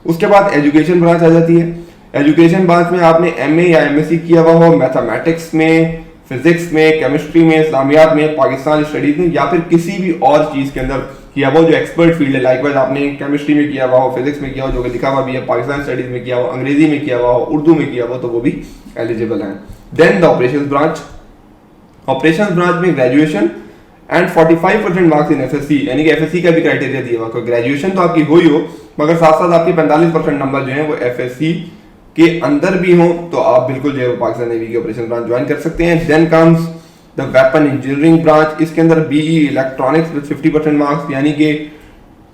उसके बाद एजुकेशन ब्रांच आ जाती है। एजुकेशन ब्रांच में आपने MA या MSc किया हुआ हो मैथमेटिक्स में, फिजिक्स में, केमिस्ट्री में, इस्लामियात में, पाकिस्तान स्टडीज में या फिर किसी भी और चीज के अंदर किया हुआ जो एक्सपर्ट फील्ड है। लाइकवाइज आपने केमिस्ट्री में किया हुआ हो, फिजिक्स में किया हो जो कि लिखा हुआ भी है, पाकिस्तान स्टडीज में किया हो, अंग्रेजी में किया हुआ हो, उर्दू में किया हुआ तो वो भी एलिजिबल है। Then the operations branch. Operations branch में graduation and 45% marks in FSC, यानी कि FSC का भी क्राइटेरिया दिया हुआ है। ग्रेजुएशन तो आपकी हुई हो मगर साथ साथ आपकी 45% नंबर जो है वो FSC के अंदर भी हो तो आप बिल्कुल जो है पाकिस्तान नेवी की ऑपरेशन ब्रांच ज्वाइन कर सकते हैं। Then comes the weapon engineering branch. इसके अंदर BE इलेक्ट्रॉनिक्स विद 50% मार्क्स, यानी कि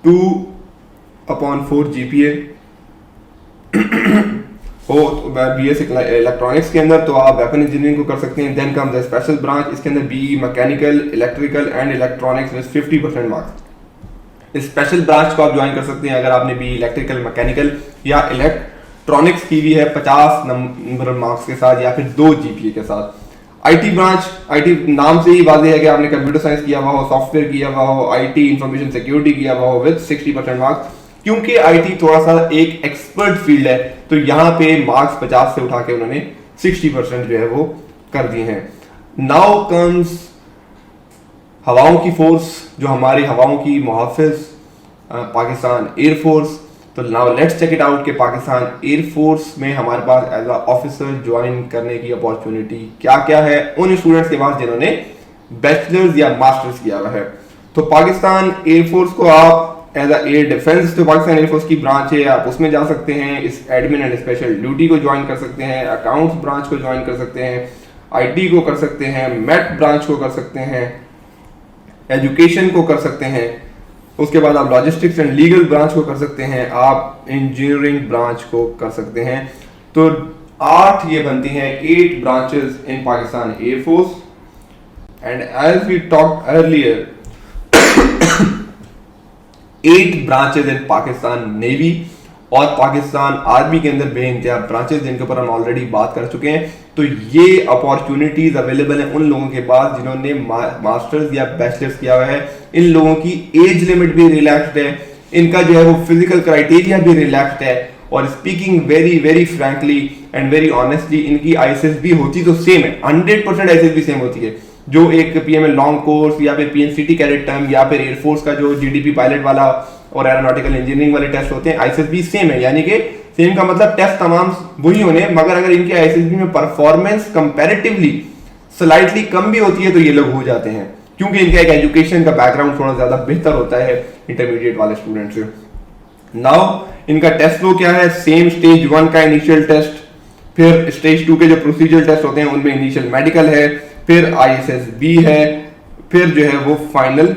2/4 GPA हो BS इलेक्ट्रॉनिक्स के अंदर तो आप वेपन इंजीनियरिंग को कर सकते हैं। Then comes the special branch. इसके अंदर BE mechanical, electrical and electronics with 50% marks. इस स्पेशल ब्रांच को आप ज्वाइन कर सकते हैं अगर आपने BE इलेक्ट्रिकल, मैकेनिकल या इलेक्ट्रॉनिक्स की भी है 50 नंबर मार्क्स के साथ या फिर 2 GPA के साथ। IT ब्रांच, IT नाम से ही वाज़ेह है कि आपने कंप्यूटर साइंस किया हुआ हो, सॉफ्टवेयर किया हुआ हो, IT इंफॉर्मेशन सिक्योरिटी किया हुआ हो विद 60% मार्क्स। क्योंकि IT थोड़ा सा एक एक्सपर्ट फील्ड है तो यहाँ पे मार्क्स 50 से उठा के उन्होंने 60% जो है वो कर दिए हैं। नाउ कम्स हवाओं की फोर्स, जो हमारी हवाओं की मुहाफिज पाकिस्तान एयरफोर्स। तो now let's check it out कि पाकिस्तान एयरफोर्स में हमारे पास एज अ ऑफिसर ज्वाइन करने की अपॉर्चुनिटी क्या क्या है उन स्टूडेंट्स के पास जिन्होंने बैचलर्स या मास्टर्स किया हुआ है। तो पाकिस्तान एयरफोर्स को आप एज अ एयर डिफेंस, तो पाकिस्तान एयरफोर्स की ब्रांच है, आप उसमें जा सकते हैं। इस एडमिन एंड स्पेशल ड्यूटी को ज्वाइन कर सकते हैं, अकाउंट्स ब्रांच को ज्वाइन कर सकते हैं, IT को कर सकते हैं, मेट ब्रांच को कर सकते हैं, एजुकेशन को कर सकते हैं। उसके बाद आप लॉजिस्टिक्स एंड लीगल ब्रांच को कर सकते हैं, आप इंजीनियरिंग ब्रांच को कर सकते हैं। तो 8 ये बनती हैं 8 branches in Pakistan air force. And as we talked earlier 8 branches in Pakistan navy और पाकिस्तान आर्मी के अंदर बेइंतहा ब्रांचेस जिनके ऊपर हम ऑलरेडी बात कर चुके हैं। तो ये अपॉर्चुनिटीज अवेलेबल हैं उन लोगों के पास जिन्होंने मास्टर्स या बैचलर्स किया हुआ है। इन लोगों की एज लिमिट भी रिलैक्स्ड है, इनका जो है वो फिजिकल क्राइटेरिया भी रिलैक्स्ड है और speaking very very frankly and very honestly इनकी ISSB होती तो सेम है, 100% ISSB सेम होती है। जो एक PML लॉन्ग कोर्स या फिर PNCT कैडेट टर्म या फिर एयरफोर्स का जो GDP पायलट वाला और एरोनॉटिकल इंजीनियरिंग वाले टेस्ट होते हैं ISSB सेम है, यानी कि सेम का मतलब टेस्ट तमाम वही होने, मगर अगर इनके ISSB में परफॉर्मेंस कंपैरेटिवली स्लाइटली कम भी होती है तो ये लोग हो जाते हैं क्योंकि इनका एक एजुकेशन का बैकग्राउंड थोड़ा ज्यादा बेहतर होता है इंटरमीडिएट वाले स्टूडेंट से। नाउ इनका टेस्ट फ्लो क्या है, सेम स्टेज 1 का इनिशियल टेस्ट, फिर स्टेज 2 के जो प्रोसीजर टेस्ट होते हैं उनमें इनिशियल मेडिकल है, फिर ISSB है, फिर जो है वो फाइनल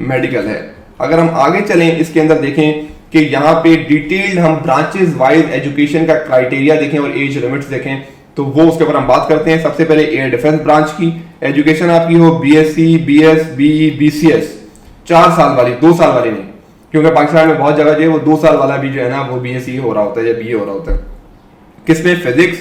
मेडिकल है। अगर हम आगे चलें इसके अंदर देखें कि यहाँ पे डिटेल्ड हम ब्रांचेस वाइज एजुकेशन का क्राइटेरिया देखें और एज लिमिट्स देखें तो वो उसके ऊपर हम बात करते हैं। सबसे पहले एयर डिफेंस ब्रांच की एजुकेशन आपकी हो BSc, BS, BE, BCS 4 साल वाली, 2 साल वाली नहीं, क्योंकि पाकिस्तान में बहुत जगह जो है वो 2 साल वाला भी जो है ना वो BSc हो रहा होता है या BE हो रहा होता है। किसमें, physics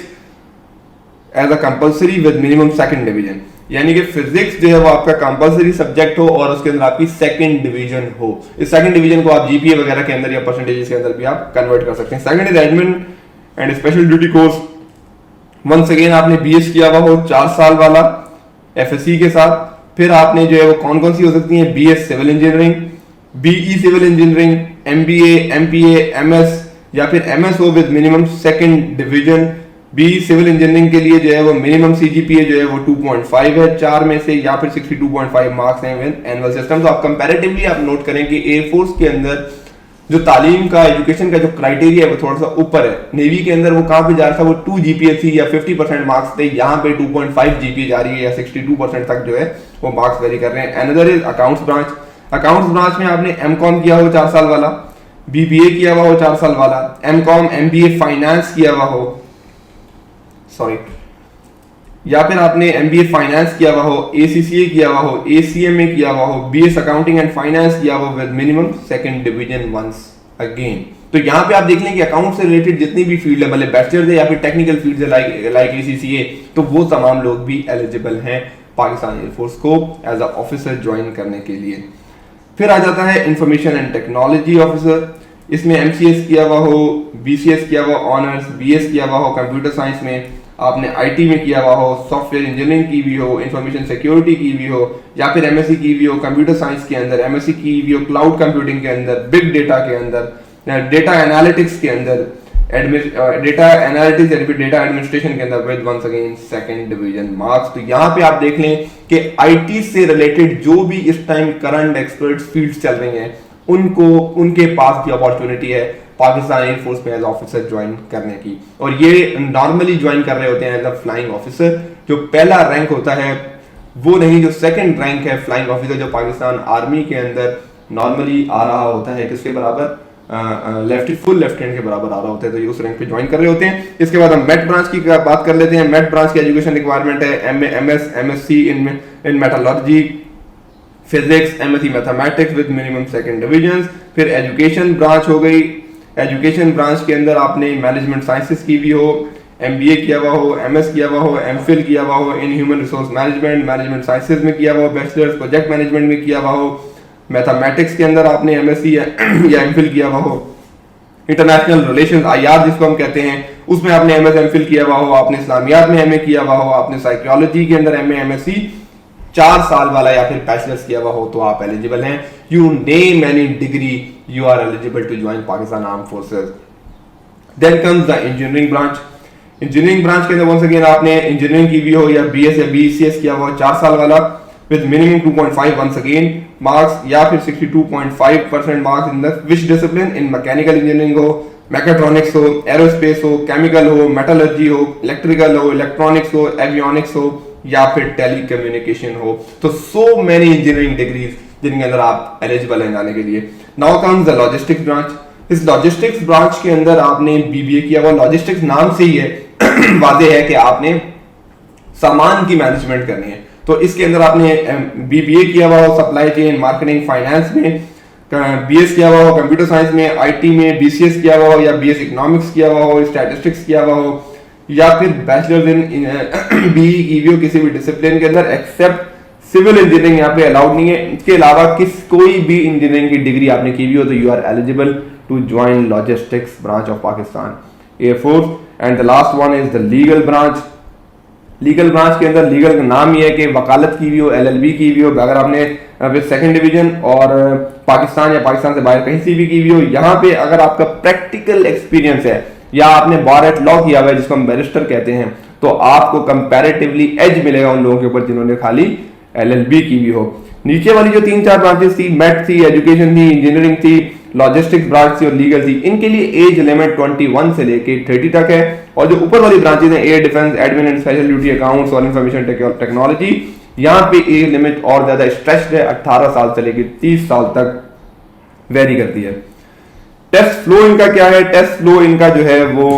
as a compulsory with minimum 2nd division, यानी कि फिजिक्स जो है वो आपका कंपल्सरी सब्जेक्ट हो और उसके अंदर आपकी 2nd डिवीजन हो। इस 2nd डिवीजन को आप GPA वगैरह के अंदर या परसेंटेजेस के अंदर भी आप कन्वर्ट कर सकते हैं। Second is admin and special duty course. Once again आपने BS किया हुआ हो 4 साल वाला FSC के साथ। फिर आपने जो है वो कौन कौन सी हो सकती है, BS civil engineering, BE civil engineering, MBA, MPA, MS या फिर MSO with minimum second division. BE civil engineering के लिए जो है वो मिनिमम सीजीपीए जो है वो 2.5 है 4 में से, या फिर 62.5 मार्क्स हैं विद एनुअल सिस्टम। तो आप कंपैरेटिवली आप नोट करें कि एयरफोर्स के अंदर जो तालीम का, एजुकेशन का जो क्राइटेरिया है वो थोड़ा सा ऊपर है। नेवी के अंदर वो कहां पे जा रहा था, वो 2 जीपीए थी या 50% मार्क्स थे, यहाँ पे 2.5 जीपीए जा रही है या 62% तक जो है वो मार्क्स वेरी कर रहे हैं। Another is accounts branch. Accounts branch में आपने एमकॉम किया हो 4 साल वाला, बीबीए किया हुआ हो 4 साल वाला, एमकॉम एमबीए फाइनेंस किया हुआ हो, सॉरी, या फिर आपने एमबीए फाइनेंस किया हुआ हो, एसीसीए किया हुआ हो, एसीएमए किया हुआ हो, बीएस अकाउंटिंग एंड फाइनेंस किया हुआ with minimum second division once again. तो यहाँ पे आप देख लें कि अकाउंट से रिलेटेड जितनी भी फील्ड है, मतलब बैचलर है या फिर टेक्निकल फील्ड है लाइक एसीसीए, तो वो तमाम लोग भी एलिजिबल हैं पाकिस्तान एयरफोर्स को एज अ ऑफिसर ज्वाइन करने के लिए। फिर आ जाता है इंफॉर्मेशन एंड टेक्नोलॉजी ऑफिसर। इसमें एमसीएस किया हुआ हो, बीसीएस किया हुआ ऑनर्स, बीएस किया हुआ हो कंप्यूटर साइंस में, आपने आईटी में किया हुआ हो, सॉफ्टवेयर इंजीनियरिंग की हुई हो, इंफॉर्मेशन सिक्योरिटी की हुई हो, या फिर एमएससी की हुई हो कंप्यूटर साइंस के अंदर, एमएससी की हुई हो क्लाउड कंप्यूटिंग के अंदर, बिग डेटा के अंदर, डेटा एनालिटिक्स के अंदर, डेटा एनालिटिक्स या फिर डेटा एडमिनिस्ट्रेशन के अंदर with once again second division marks. तो यहाँ पे आप देख लें कि आईटी से रिलेटेड जो भी इस टाइम करंट एक्सपर्ट्स फील्ड्स चल रही हैं, उनको उनके पास भी अपॉर्चुनिटी है पाकिस्तान एयरफोर्स में एज ऑफिसर ज्वाइन करने की। और ये नॉर्मली ज्वाइन कर रहे होते हैं एज अ फ्लाइंग ऑफिसर। जो पहला रैंक होता है वो नहीं, जो सेकंड रैंक है फ्लाइंग ऑफिसर, जो पाकिस्तान आर्मी के अंदर नॉर्मली आ रहा होता है, किसके बराबर, फुल लेफ्टिनेंट के बराबर आ रहा होता है, तो ये उस रैंक पे ज्वाइन कर रहे होते हैं। इसके बाद हम मेट ब्रांच की बात कर लेते हैं। मेट ब्रांच की एजुकेशन रिक्वायरमेंट है MA, MS, MSc in metallurgy, physics, MSc mathematics with minimum second division. फिर एजुकेशन ब्रांच हो गई। एजुकेशन ब्रांच के अंदर आपने मैनेजमेंट साइंसेस की भी हो, एमबीए किया हुआ हो, एमएस किया हुआ हो, एमफिल किया हुआ हो in human resource management, management sciences में किया हुआ हो, बैचलर्स प्रोजेक्ट मैनेजमेंट में किया हुआ हो, मैथमेटिक्स के अंदर आपने एमएससी या एमफिल किया हुआ हो, इंटरनेशनल रिलेशंस आईआर जिसको हम कहते हैं उसमें आपने एमएस एमफिल किया हुआ हो, आपने इस्लामियात में एमए किया हुआ हो, आपने साइकोलॉजी के अंदर एमए एमएससी 4 साल वाला या फिर बैचलर्स किया हुआ हो, तो आप एलिजिबल हैं। You name any degree, you are eligible to join Pakistan armed forces. Then comes the engineering branch. Engineering branch के अंदर वंस अगेन आपने इंजीनियरिंग की भी हो या बीएस या बीसीएस किया हुआ 4 साल वाला with minimum 2.5 once again marks, या फिर 62.5% marks in the which discipline, in mechanical engineering हो, मैकेट्रॉनिक्स हो, एरोस्पेस हो, केमिकल हो, मेटलर्जी हो, इलेक्ट्रिकल हो, इलेक्ट्रॉनिक्स हो, एवियोनिक्स हो, या फिर टेलीकम्युनिकेशन हो। तो सो मेनी इंजीनियरिंग डिग्रीज जिनके अंदर आप एलिजिबल हैं जाने के लिए। Now comes the logistics branch. इस लॉजिस्टिक्स ब्रांच के अंदर आपने बीबीए किया हुआ, लॉजिस्टिक्स नाम से ही है वादे है कि आपने सामान की मैनेजमेंट करनी है, तो इसके अंदर आपने बीबीए किया हुआ हो सप्लाई चेन, मार्केटिंग, फाइनेंस में, बीएस किया हुआ हो कंप्यूटर साइंस में, आईटी में बीसीएस किया हुआ हो या बीएस इकोनॉमिक्स किया हुआ हो, स्टैटिस्टिक्स किया हुआ हो, या फिर बैचलर्स इन बीई की भी हो किसी भी डिसिप्लिन के अंदर, एक्सेप्ट सिविल इंजीनियरिंग यहाँ पे अलाउड नहीं है। इसके अलावा कोई भी इंजीनियरिंग की डिग्री आपने की भी हो तो you are eligible to join logistics branch of Pakistan air force. And the last one is the legal branch. Legal branch के अंदर लीगल का नाम ये है कि वकालत की भी हो, एलएलबी की भी हो, अगर आपने विद सेकंड डिवीजन और पाकिस्तान या पाकिस्तान से बाहर कहीं से भी की भी हो, यहाँ पे अगर आपका प्रैक्टिकल एक्सपीरियंस है या आपने बार एट लॉ किया हुआ है जिसको हम बैरिस्टर कहते हैं, तो आपको कंपैरेटिवली एज मिलेगा उन लोगों के ऊपर जिन्होंने खाली एलएलबी की भी हो। नीचे वाली जो 3-4 ब्रांचेस थी, मेट थी, एजुकेशन थी, इंजीनियरिंग थी, लॉजिस्टिक्स ब्रांच थी और लीगल थी, इनके लिए एज लिमिट 21 से लेके 30 तक है। और जो ऊपर वाली ब्रांचेस हैं, air defence, admin and special duty, accounts और इंफॉर्मेशन टेक्नोलॉजी, यहाँ पे एज लिमिट और ज्यादा स्ट्रेच्ड है, 18 साल से लेके 30 साल तक वेरी करती है। टेस्ट फ्लो इनका क्या है? टेस्ट फ्लो इनका जो है वो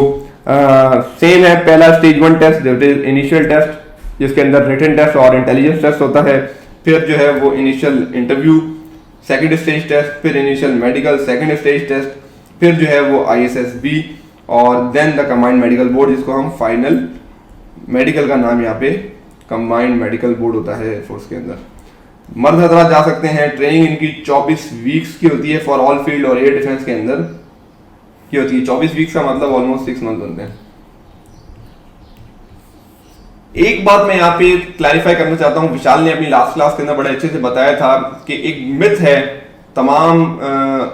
सेम है। पहला स्टेज 1 टेस्ट, इनिशियल टेस्ट, जिसके अंदर रिटन टेस्ट और इंटेलिजेंस टेस्ट होता है। फिर जो है वो initial interview, second stage test, फिर initial medical, second stage test, फिर जो है वो ISSB और then the combined medical board, जिसको हम फाइनल मेडिकल का नाम यहाँ पे कंबाइंड मेडिकल बोर्ड होता है एयरफोर्स के अंदर। मर्द हजरात जा सकते हैं। ट्रेनिंग इनकी 24 वीक्स की होती है फॉर ऑल फील्ड और एयर डिफेंस के अंदर की होती है। 24 वीक्स का मतलब ऑलमोस्ट 6 मंथ होते हैं। एक बात मैं यहाँ पे क्लैरिफाई करना चाहता हूँ, विशाल ने अपनी लास्ट क्लास के अंदर बड़े अच्छे से बताया था कि एक मिथ है तमाम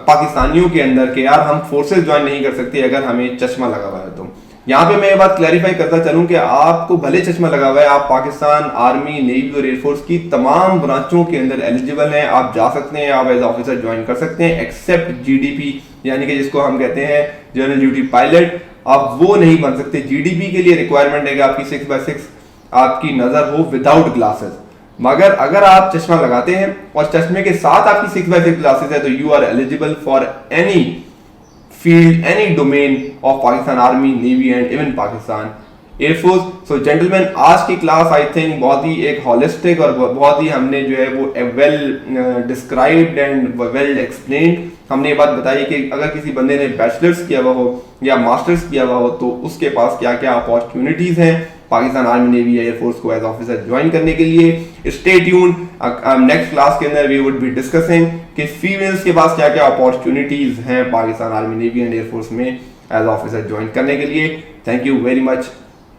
पाकिस्तानियों के अंदर कि यार हम फोर्सेस ज्वाइन नहीं कर सकते अगर हमें चश्मा लगा हुआ है। तो यहाँ पे मैं ये बात क्लैरिफाई करता चलूं कि आपको भले चश्मा लगा हुआ है, आप पाकिस्तान आर्मी, नेवी और एयरफोर्स की तमाम ब्रांचों के अंदर एलिजिबल हैं, आप जा सकते हैं, आप एज ऑफिसर ज्वाइन कर सकते हैं, एक्सेप्ट जीडीपी यानी कि जिसको हम कहते हैं जनरल ड्यूटी पायलट, आप वो नहीं बन सकते। जीडीपी के लिए रिक्वायरमेंट है कि आपकी 6x6 आपकी नजर हो विदाउट ग्लासेस। मगर अगर आप चश्मा लगाते हैं और चश्मे के साथ आपकी 6x6 ग्लासेस है तो you are eligible for any field, any domain of Pakistan army, navy and even Pakistan air force. So gentleman, आज की क्लास आई थिंक बहुत ही एक हॉलिस्टिक और बहुत ही हमने जो है वो well described and well explained हमने ये बात बताई कि अगर किसी बंदे ने बैचलर्स किया हुआ हो या मास्टर्स किया हुआ हो तो उसके पास क्या क्या अपॉर्चुनिटीज हैं पाकिस्तान आर्मी, नेवी या एयरफोर्स को एज ऑफिसर ज्वाइन करने के लिए। स्टे ट्यून, नेक्स्ट क्लास के अंदर वी वुड बी डिस्कसिंग कि फीमेल्स के पास क्या क्या अपॉर्चुनिटीज हैं Pakistan army, navy and air force में एज ऑफिसर ज्वाइन करने के लिए। Thank you very much.